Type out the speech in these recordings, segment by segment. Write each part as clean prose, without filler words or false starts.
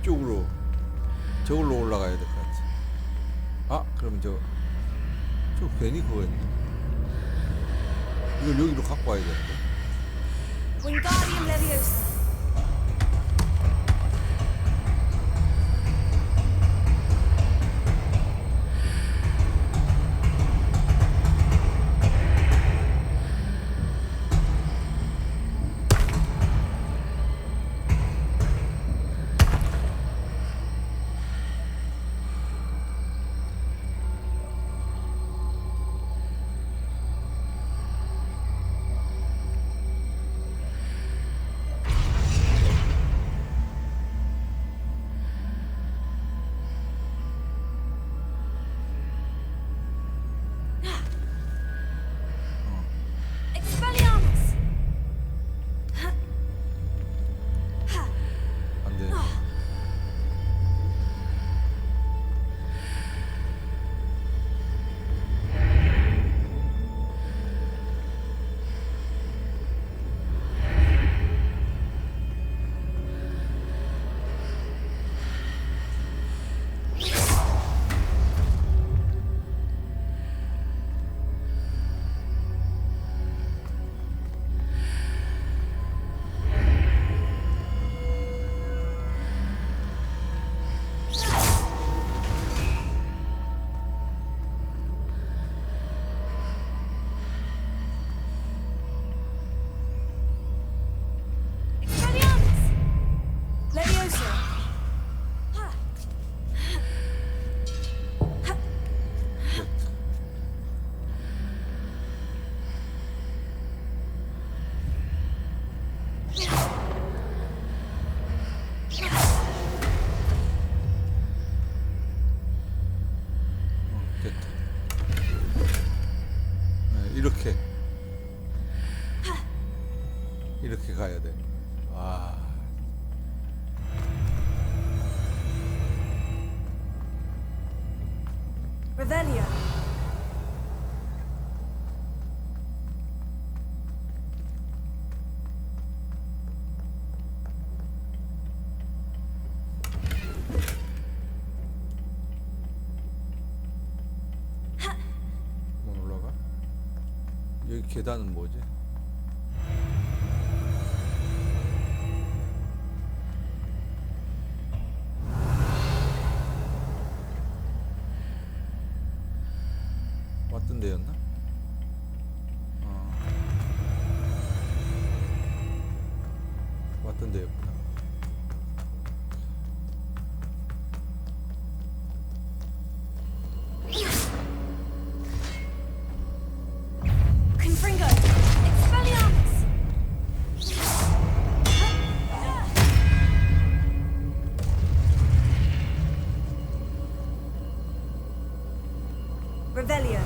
이쪽으로 저걸로 올라가야 될 것 같아. 아, 그러면 저 괜히 그거였네. 이걸 여기로 갖고 와야 되는데. Wingardium Leviosa. 안 돼. 됐다. 이렇게 가야 돼. 와. Revelio. 못 올라가? 여기 계단은 뭐지? 왔던 데였나? 왔던 데였구나. Confringo. Expelliarmus. Revelio.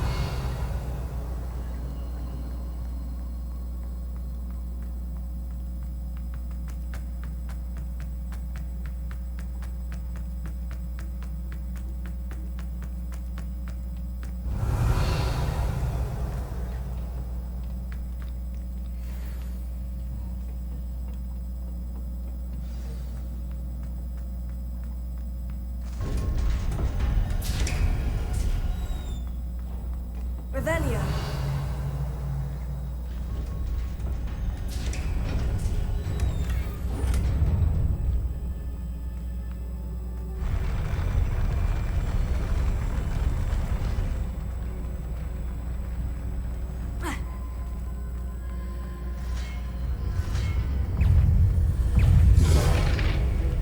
Revelio.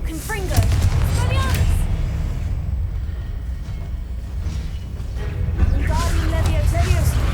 Confringo. Expelliarmus. Wingardium Leviosa.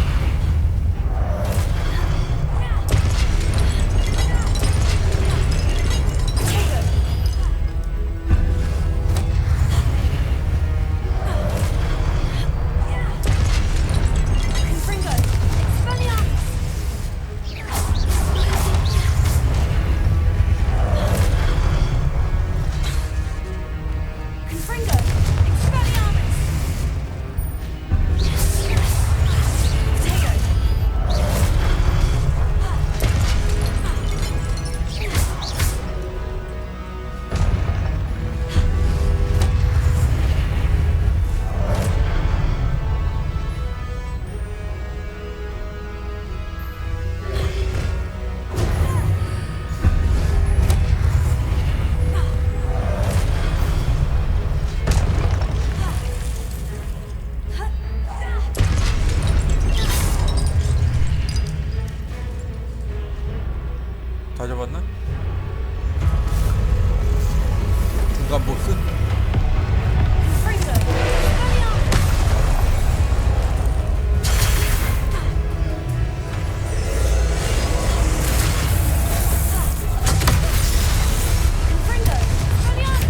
중간 보스? Confringo. Expelliarmus. Confringo. Expelliarmus.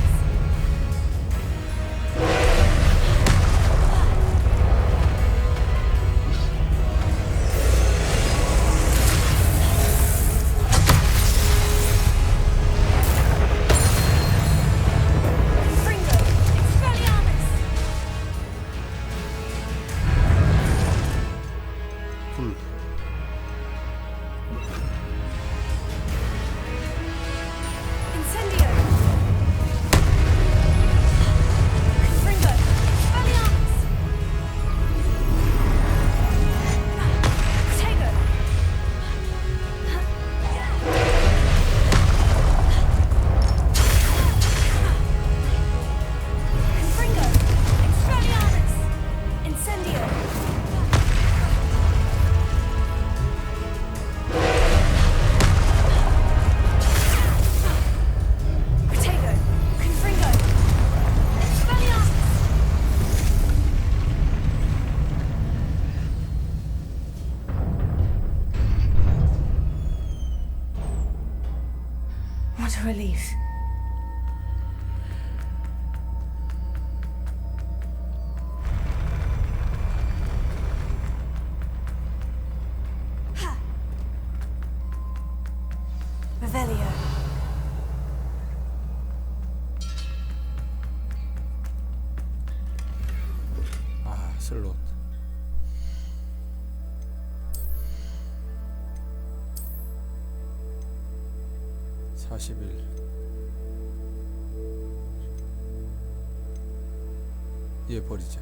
Confringo. Expelliarmus. 불. Incendio. Confringo. Expelliarmus. Tego. Confringo. Expelliarmus. Incendio. Tego. Confringo. Expelliarmus. What a relief. Revelio. 아, 슬롯. (40일) 얘 버리자.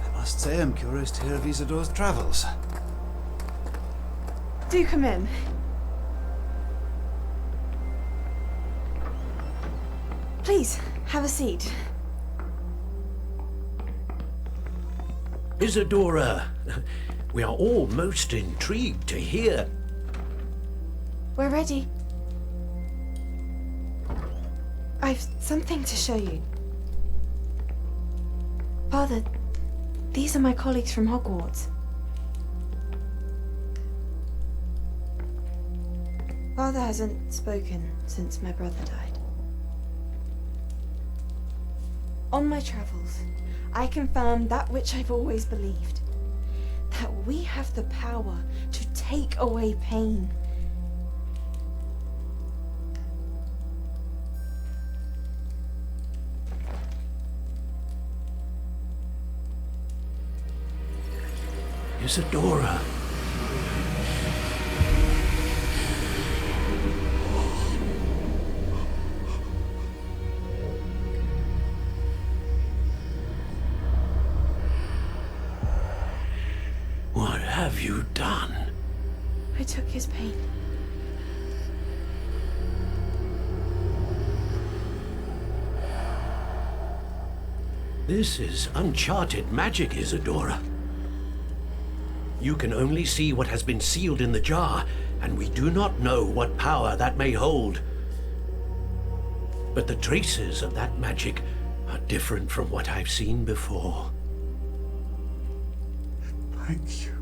I must say I'm curious to hear of Isidore's travels. Do come in. Please, have a seat. Isadora, we are all most intrigued to hear. We're ready. I've something to show you. Father, these are my colleagues from Hogwarts. Father hasn't spoken since my brother died. On my travels, I confirmed that which I've always believed. That we have the power to take away pain. Isadora. What have you done? I took his pain. This is uncharted magic, Isadora. You can only see what has been sealed in the jar, and we do not know what power that may hold. But the traces of that magic are different from what I've seen before. Thank you.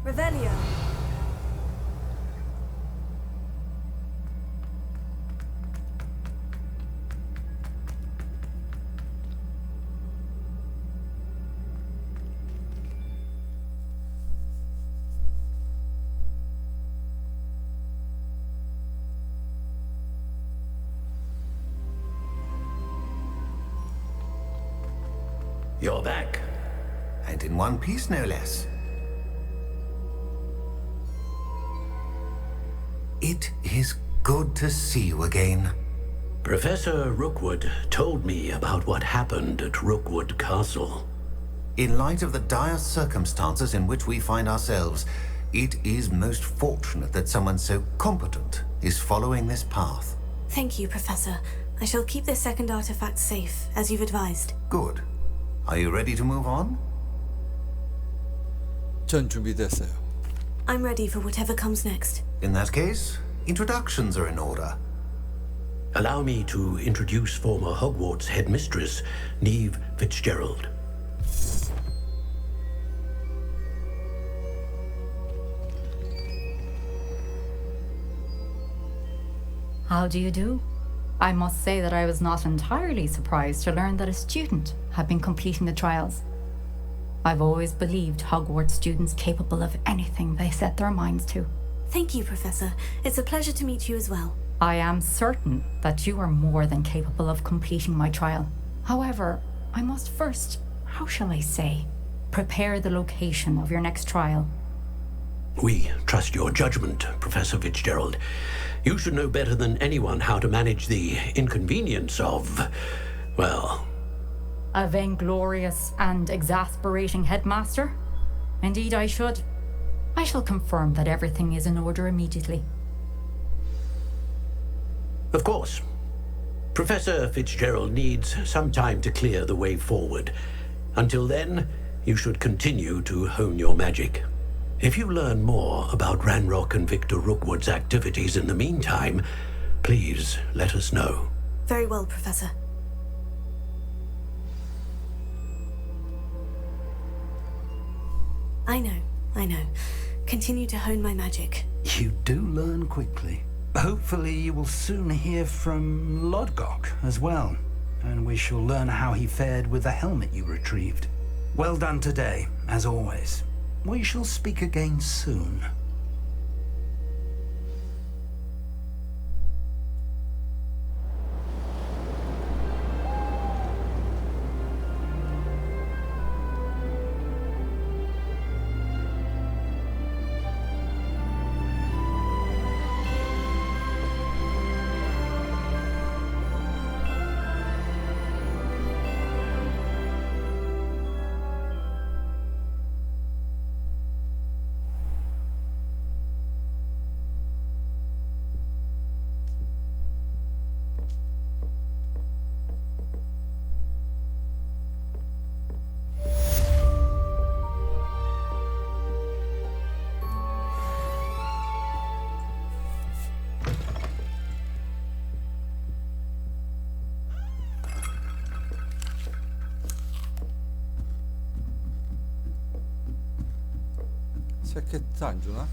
Revelio. You're back. And in one piece, no less. It is good to see you again. Professor Rookwood told me about what happened at Rookwood Castle. In light of the dire circumstances in which we find ourselves, it is most fortunate that someone so competent is following this path. Thank you, Professor. I shall keep this second artifact safe, as you've advised. Good. Are you ready to move on? 전 준비됐어요. I'm ready for whatever comes next. In that case, introductions are in order. Allow me to introduce former Hogwarts headmistress, Neve Fitzgerald. How do you do? I must say that I was not entirely surprised to learn that a student had been completing the trials. I've always believed Hogwarts students capable of anything they set their minds to. Thank you, Professor. It's a pleasure to meet you as well. I am certain that you are more than capable of completing my trial. However, I must first, how shall I say, prepare the location of your next trial. We trust your judgment, Professor Fitzgerald. You should know better than anyone how to manage the inconvenience of, well... A vainglorious and exasperating headmaster? Indeed I should. I shall confirm that everything is in order immediately. Of course. Professor Fitzgerald needs some time to clear the way forward. Until then, you should continue to hone your magic. If you learn more about Ranrock and Victor Rookwood's activities in the meantime, please let us know. Very well, Professor. I know. Continue to hone my magic. You do learn quickly. Hopefully you will soon hear from Lodgok as well, and we shall learn how he fared with the helmet you retrieved. Well done today, as always. We shall speak again soon. 세케트 안 주나?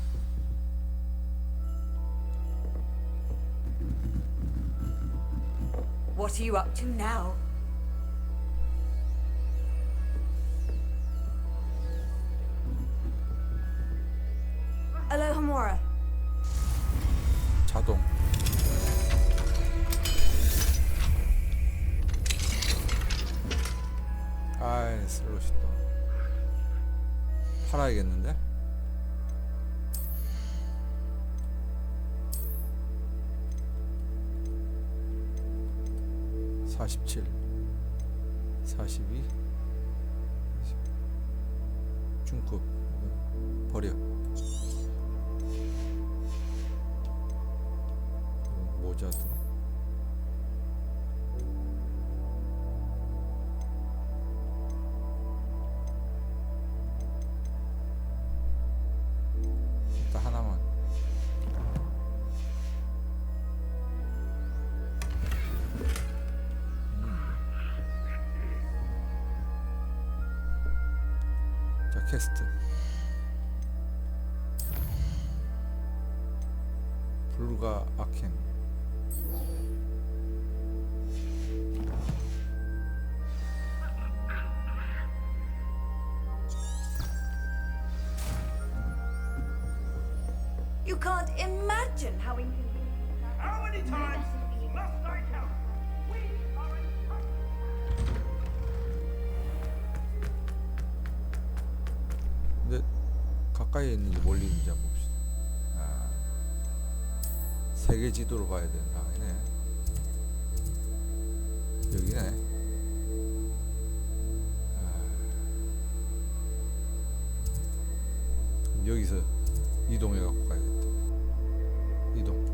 What are you up to now? Alohomora. 자동. 아이, 슬롯이 또 팔아야겠는데? (47) 42 중급 버려. 모자도 일단 하나만. 자, 퀘스트 불가 악행. You can't imagine how How many times must I count? We are in 근데 가까이에 있는지 멀리 있는지 한번 봅시다. 아, 세계 지도로 봐야 되는 상황이네. 여기네. 여기서 이동해 갖고 가야겠다. 이동.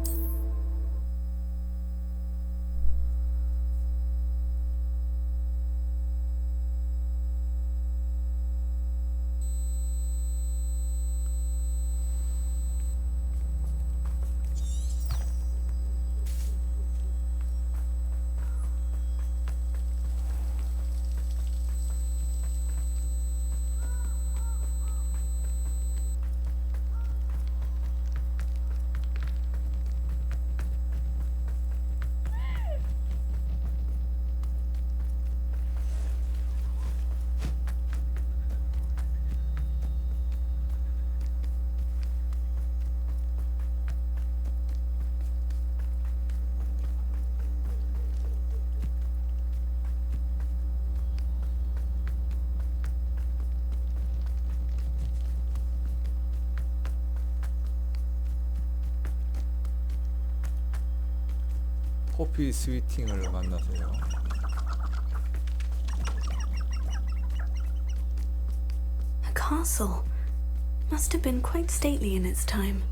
커피 스위팅을 만나서요. A castle. Must have been quite stately in its time.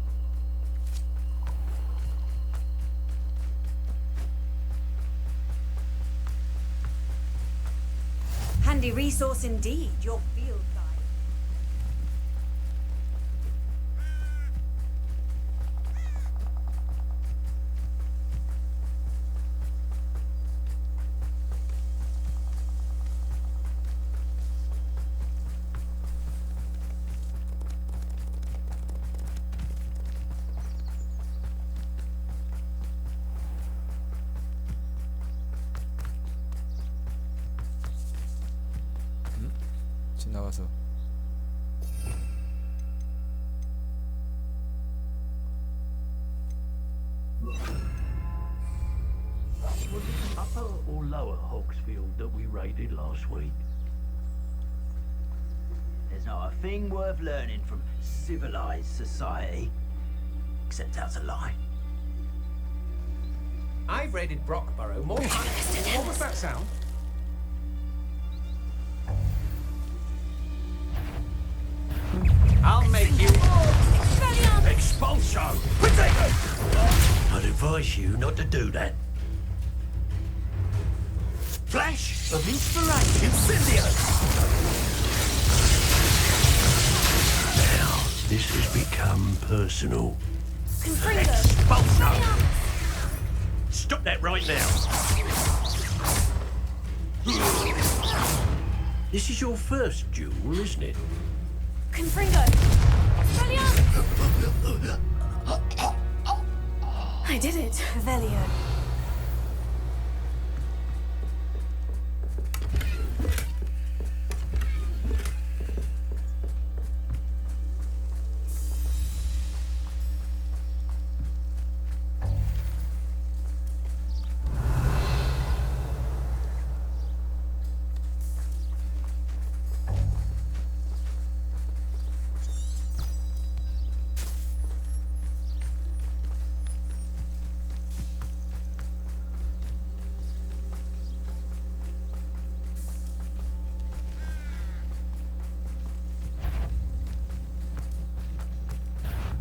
Handy resource indeed, your field guide. 지나가서 Was it upper or lower Hogsfield that we raided last week? There's not a thing worth learning from civilized society, except how to lie. I've raided Brockborough more times. What was that sound? I'll make you Expulso! I'd advise you not to do that. Flash of inspiration, Incendio! Now, this has become personal. Expulso! Stop that right now! This is your first duel, isn't it? Confringo! I did it, Velio.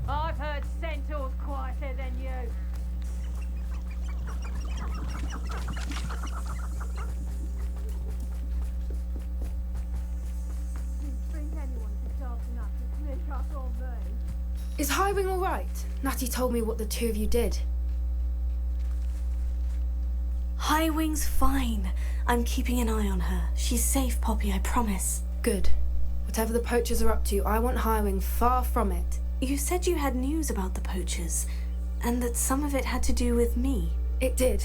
I've heard centaurs quieter than you. Is Highwing all right? Natty told me what the two of you did. Highwing's fine. I'm keeping an eye on her. She's safe, Poppy, I promise. Good. Whatever the poachers are up to, I want Highwing far from it. You said you had news about the poachers, and that some of it had to do with me. It did.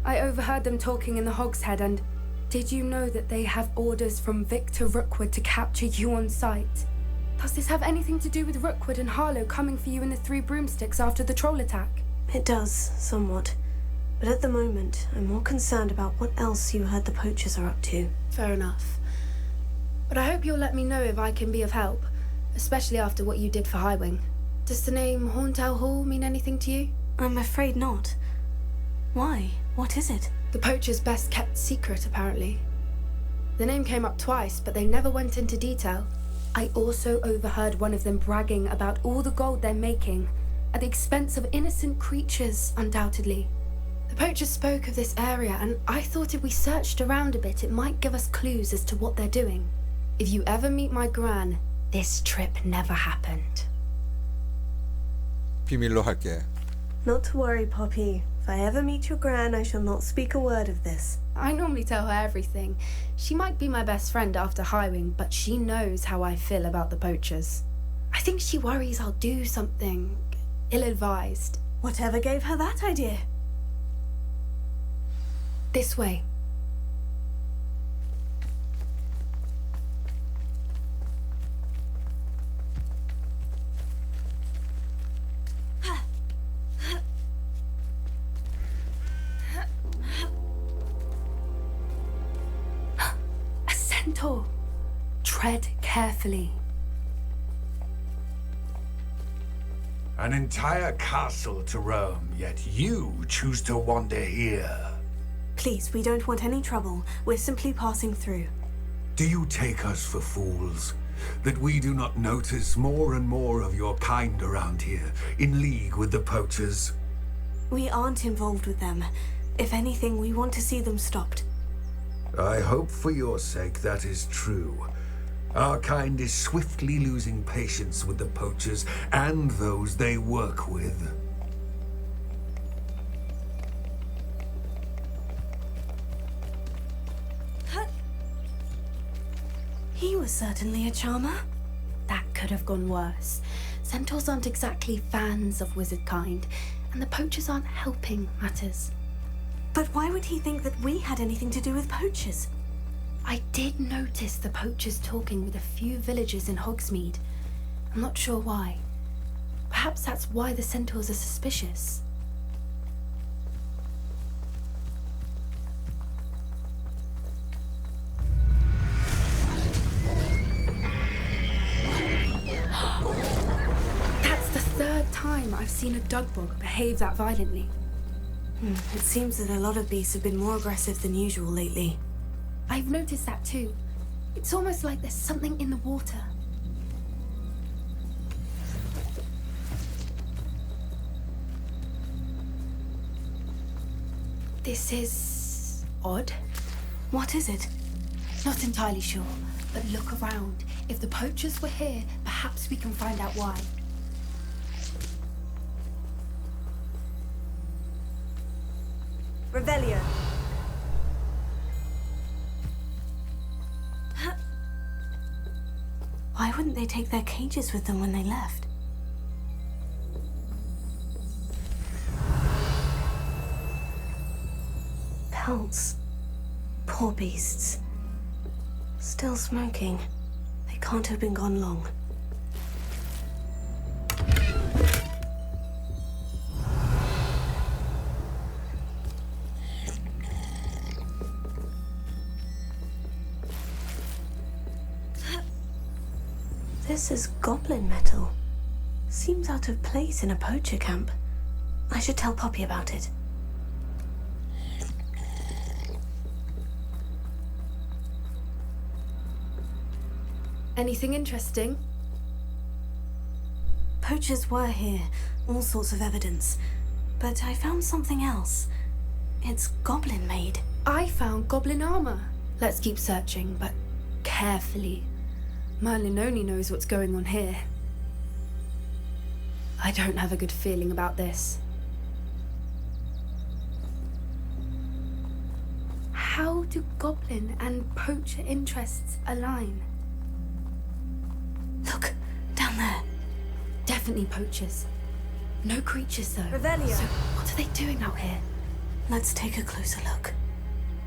I overheard them talking in the Hogshead, and did you know that they have orders from Victor Rookwood to capture you on sight? Does this have anything to do with Rookwood and Harlow coming for you in the Three Broomsticks after the troll attack? It does, somewhat. But at the moment, I'm more concerned about what else you heard the poachers are up to. Fair enough. But I hope you'll let me know if I can be of help, especially after what you did for Highwing. Does the name Horntail Hall mean anything to you? I'm afraid not. Why? What is it? The poacher's best kept secret, apparently. The name came up twice, but they never went into detail. I also overheard one of them bragging about all the gold they're making, at the expense of innocent creatures, undoubtedly. The poacher spoke of this area, and I thought if we searched around a bit, it might give us clues as to what they're doing. If you ever meet my gran, this trip never happened. 비밀로 할게. Not to worry, Poppy. If I ever meet your gran, I shall not speak a word of this. I normally tell her everything. She might be my best friend after Highwing, but she knows how I feel about the poachers. I think she worries I'll do something ill-advised. Whatever gave her that idea? This way. A centaur. Tread carefully. An entire castle to roam, yet you choose to wander here. Please, we don't want any trouble. We're simply passing through. Do you take us for fools? That we do not notice more and more of your kind around here, in league with the poachers? We aren't involved with them. If anything, we want to see them stopped. I hope for your sake that is true. Our kind is swiftly losing patience with the poachers and those they work with. He was certainly a charmer. That could have gone worse. Centaurs aren't exactly fans of wizard kind, and the poachers aren't helping matters. But why would he think that we had anything to do with poachers? I did notice the poachers talking with a few villagers in Hogsmeade. I'm not sure why. Perhaps that's why the centaurs are suspicious. That's the third time I've seen a dugbog behave that violently. It seems that a lot of beasts have been more aggressive than usual lately. I've noticed that too. It's almost like there's something in the water. This is odd. What is it? Not entirely sure, but look around. If the poachers were here, perhaps we can find out why. Revelio. Why wouldn't they take their cages with them when they left? Pelts. Poor beasts. Still smoking. They can't have been gone long. This is goblin metal. Seems out of place in a poacher camp. I should tell Poppy about it. Anything interesting? Poachers were here, all sorts of evidence. But I found something else. It's goblin made. I found goblin armor. Let's keep searching, but carefully. Merlin only knows what's going on here. I don't have a good feeling about this. How do goblin and poacher interests align? Look, down there. Definitely poachers. No creatures though. Revelio. So what are they doing out here? Let's take a closer look.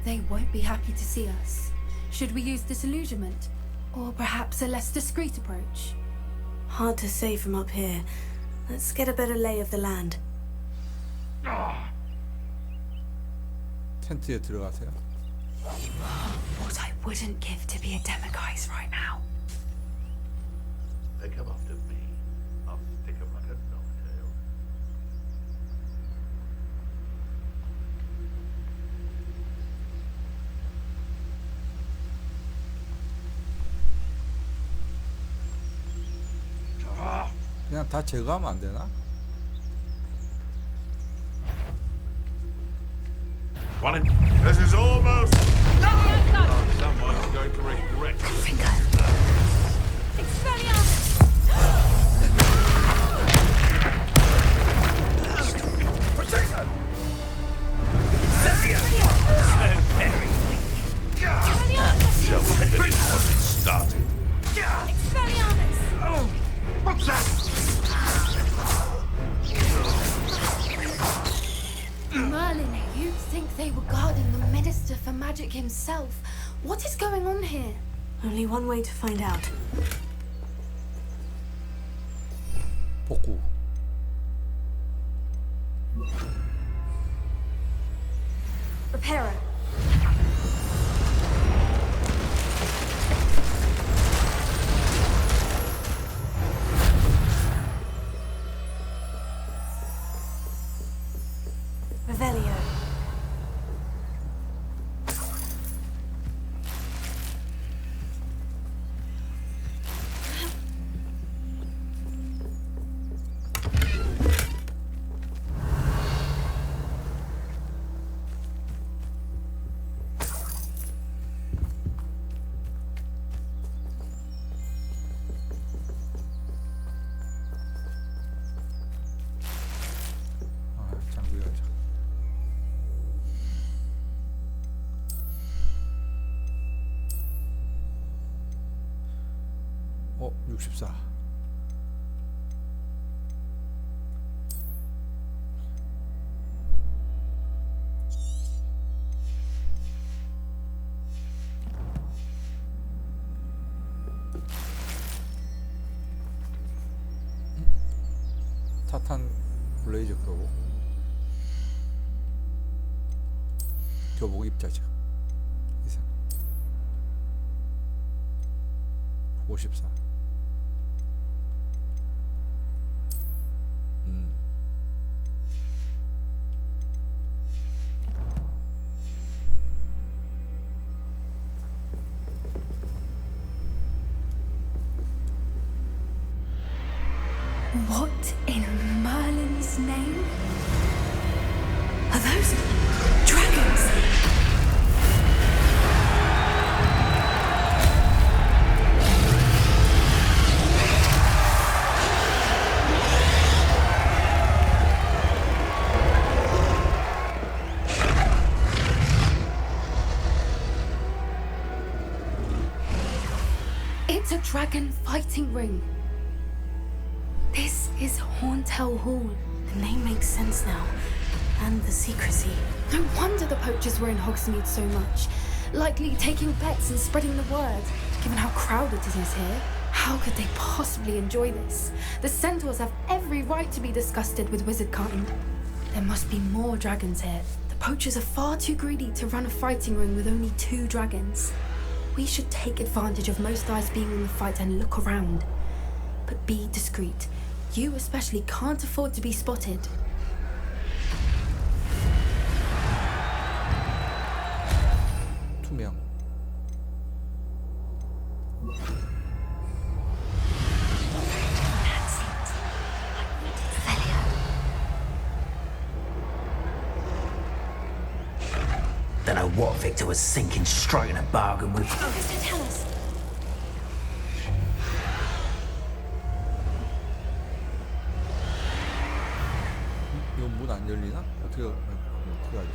They won't be happy to see us. Should we use disillusionment? Or perhaps a less discreet approach? Hard to say from up here. Let's get a better lay of the land. 텐트에 들어가세요. What I wouldn't give to be a demiguise right now. They come after me. I'll stick 'em like a knobtail. 그냥 다 제거하면 안 되나? Running. This is almost. Oh, someone's going to regret this. Started. What's that? Merlin, you'd think they were guarding the Minister for Magic himself. What is going on here? Only one way to find out. 복구. Repairer. Revelio. 장비가 64. 타탄 블레이저 크로고 교복 입자죠. 이상 54. What in Merlin's name? Are those dragons? It's a dragon fighting ring. This is Hauntel Hall. The name makes sense now. And the secrecy. No wonder the poachers were in Hogsmeade so much. Likely taking bets and spreading the word. Given how crowded it is here, how could they possibly enjoy this? The centaurs have every right to be disgusted with wizard kind. There must be more dragons here. The poachers are far too greedy to run a fighting ring with only 2 dragons. We should take advantage of most eyes being in the fight and look around. But be discreet. You especially can't afford to be spotted. 투명. Don't know what Victor was thinking, striking a bargain with. Augusta, tell us. 이거 문 안 열리나? 어떻게 하지?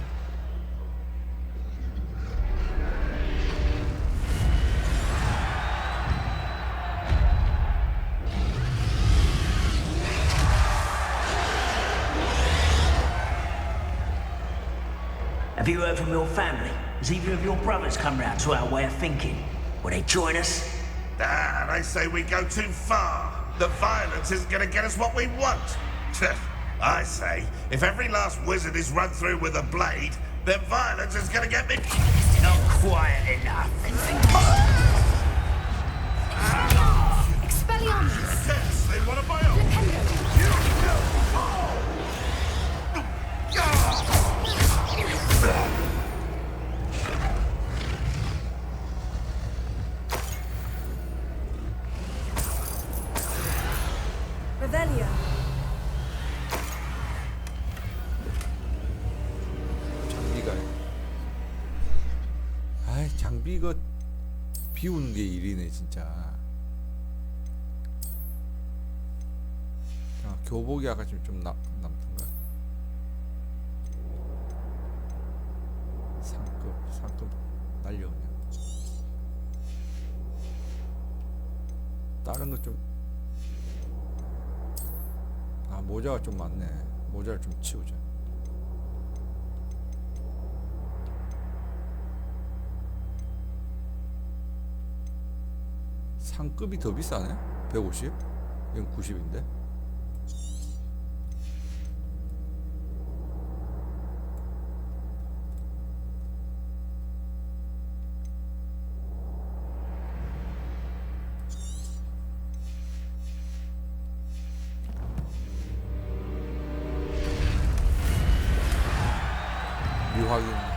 Have you heard from your family? Has either of your brothers come round to our way of thinking? Will they join us? Ah, they say we go too far. The violence isn't going to get us what we want. I say, if every last wizard is run through with a blade, then violence is going to get me... Not quiet enough. Expelliarmus! 아, 장비 이거 비우는 게 일이네 진짜. 아, 교복이 아까 좀 남던가. 상급 날려 그냥. 다른 거 좀. 아, 모자가 좀 많네. 모자를 좀 치우자. 상급이 더 비싸네? 150? 이건 90인데? 유학인.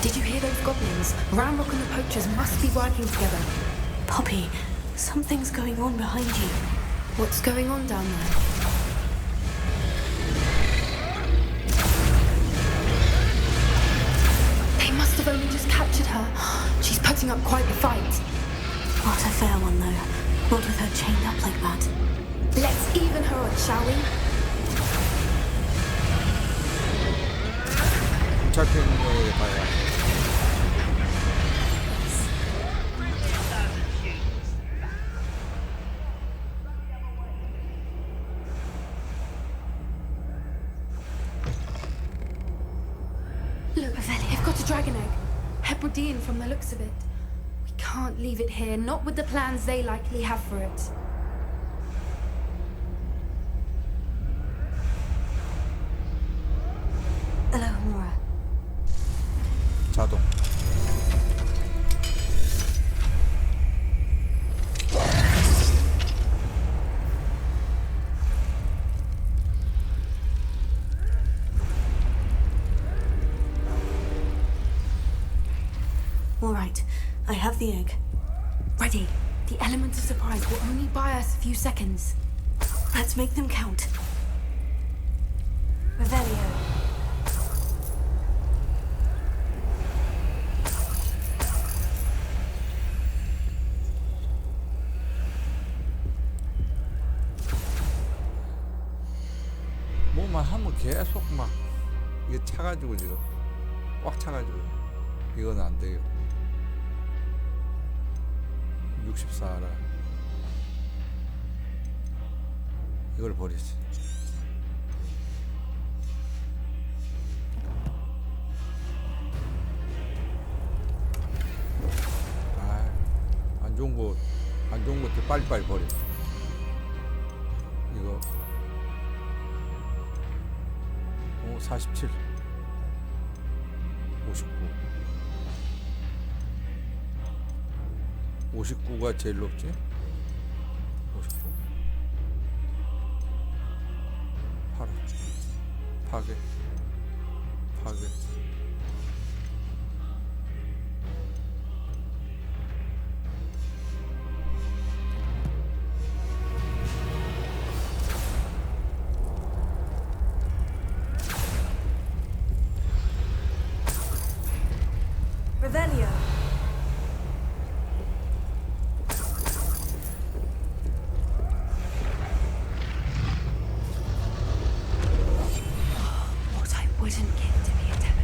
Did you hear those goblins? Ramrock and the poachers must be working together. Poppy, something's going on behind you. What's going on down there? They must have only just captured her. She's putting up quite the fight. Not a fair one, though. Not with her chained up like that. Let's even her odds, shall we? 잡히는 거에 봐야. Look, they've got a dragon egg. Hebridean from the looks of it. We can't leave it here, not with the plans they likely have for it. Alohomora. 자동. All right, I have the egg. Ready. The element of surprise will only buy us a few seconds. Let's make them count. Revelio. 뭐만 하면 계속 막 이게 차가지고 지금 꽉 차가지고 이건 안 되겠고. 64라 이걸 버리지. 아, 안 좋은 것들 빨리빨리 버려. 이거 47 59가 제일 높지? 59 파괴 Revelio. What I wouldn't give to be a demigod.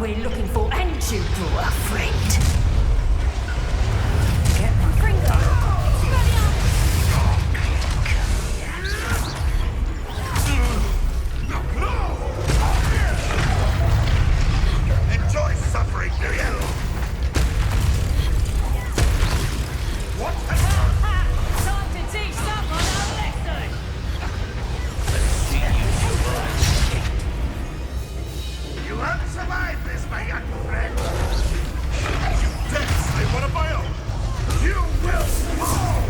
we're looking for, and you brought a friend. Get my finger. Enjoy suffering, do you? What the Time to teach someone a lesson. You won't survive this, my young friend. You dare say one of my own? You will fall!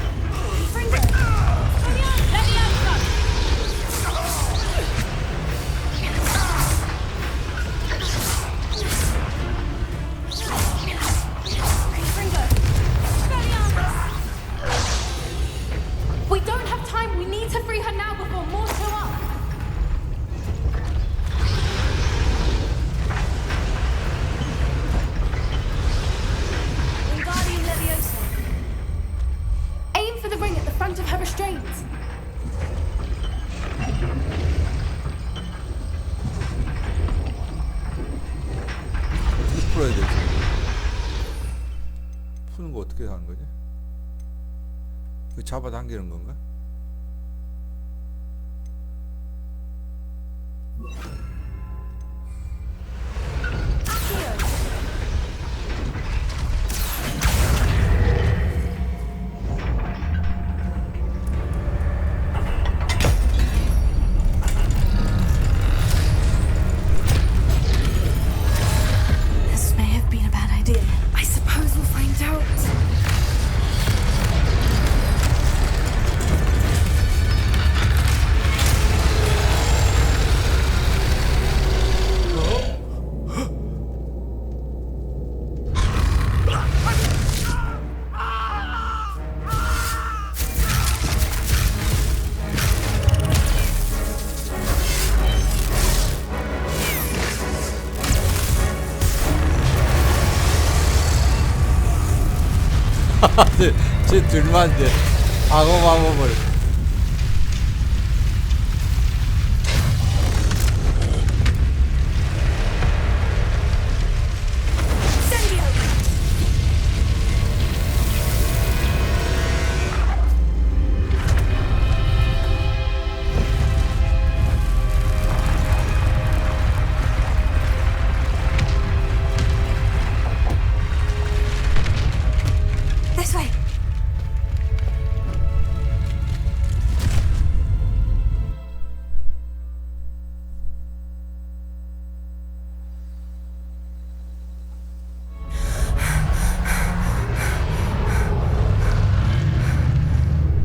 We don't have time. We need to free her now before more show up. Wingardium Leviosa. Aim for the ring at the front of her restraints. 어떻게 풀어야 되지? 푸는 거 어떻게 하는 거지? 이거 잡아당기는 건가? This may have been a bad idea. I suppose we'll find out. 쟤 둘만 돼. 방어 마법을. This way.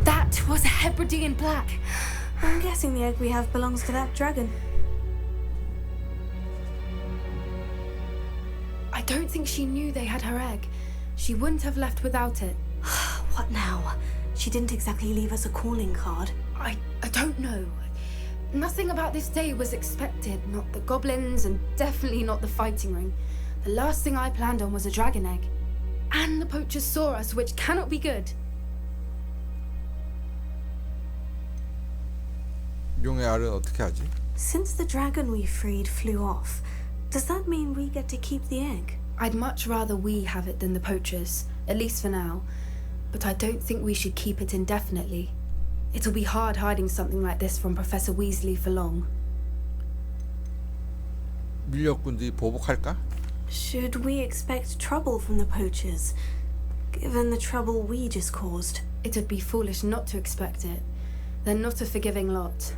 That was a Hebridean plaque. I'm guessing the egg we have belongs to that dragon. I don't think she knew they had her egg. She wouldn't have left without it. What now? She didn't exactly leave us a calling card. I don't know. Nothing about this day was expected. Not the goblins, and definitely not the fighting ring. The last thing I planned on was a dragon egg. And the poachers saw us, which cannot be good. 용의 알은 어떻게 하지? Since the dragon we freed flew off, does that mean we get to keep the egg? I'd much rather we have it than the poachers, at least for now. But I don't think we should keep it indefinitely. It'll be hard hiding something like this from Professor Weasley for long. 밀렵꾼들이 보복할까? Should we expect trouble from the poachers, given the trouble we just caused? It'd be foolish not to expect it. They're not a forgiving lot.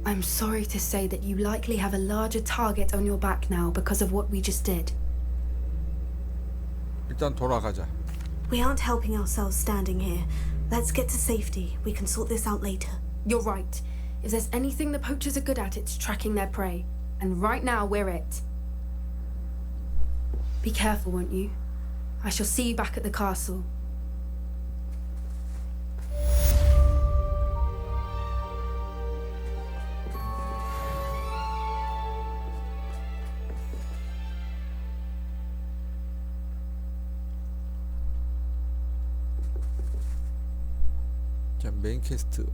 I'm sorry to say that you likely have a larger target on your back now because of what we just did. 일단 돌아가자. We aren't helping ourselves standing here. Let's get to safety. We can sort this out later. You're right. If there's anything the poachers are good at, it's tracking their prey. And right now, we're it. Be careful, won't you? I shall see you back at the castle. 자, 메인 퀘스트.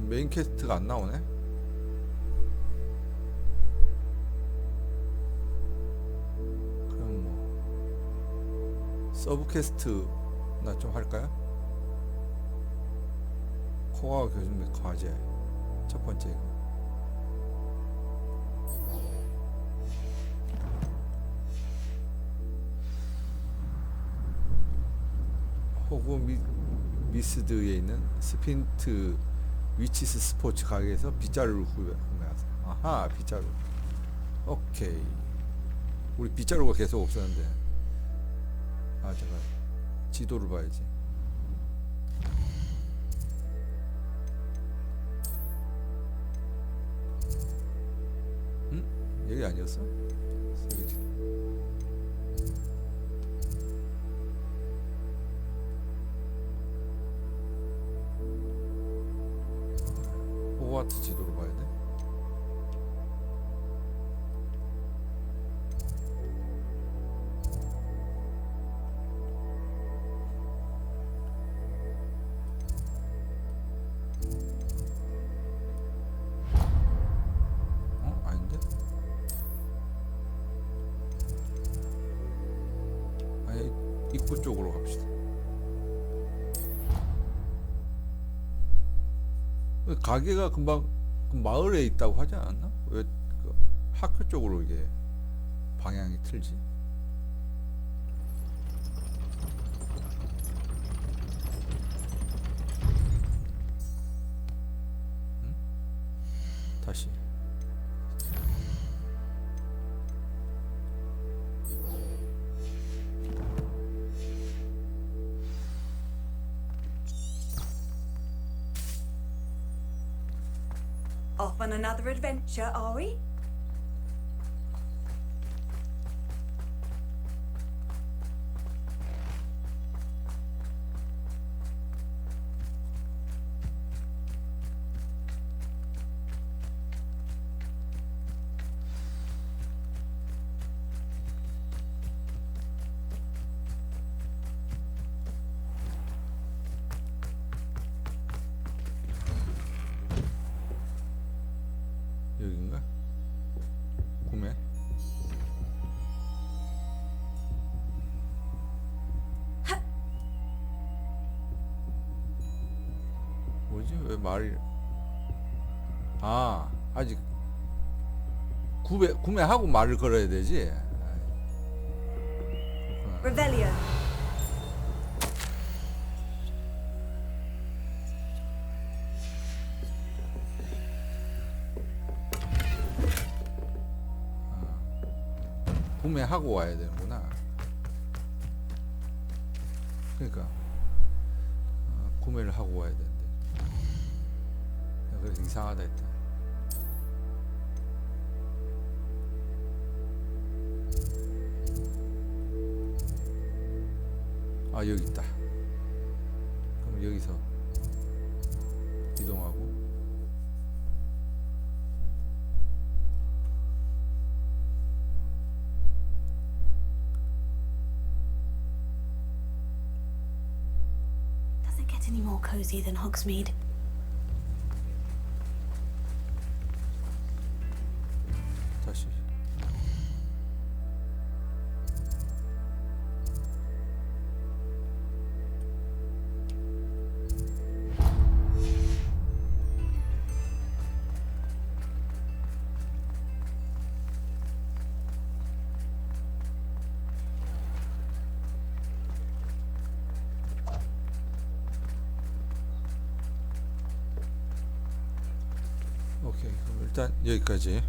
메인 퀘스트가 안 나오네. 그럼 뭐 서브 퀘스트나 좀 할까요? 코가 교수님의 과제 첫 번째 이거. 호그미스드에 있는 스핀트 위치스 스포츠 가게에서 빗자루를 구매하세요. 아하, 빗자루. 오케이. 우리 빗자루가 계속 없었는데. 아, 제가 지도를 봐야지. 응? 여기 아니었어? 여기 지도. 호그와트 지도로 봐야 돼. 아닌데? 아니, 입구 쪽으로 갑시다. 가게가 금방 그 마을에 있다고 하지 않았나? 왜 그 학교 쪽으로 이게 방향이 틀지? 응? 다시. Off on another adventure, are we? 여긴가? 구매. 뭐지? 왜 말이? 아, 아직 구매하고 말을 걸어야 되지. Revelio. 구매하고 와야 되는구나. 그러니까 구매를 하고 와야 되는데. 그래서 이상하다 했다. 아, 여기 있다. 그럼 여기서 이동하고. Does it get any more cozy than Hogsmeade? 다시. 오케이, 그럼 일단 여기까지.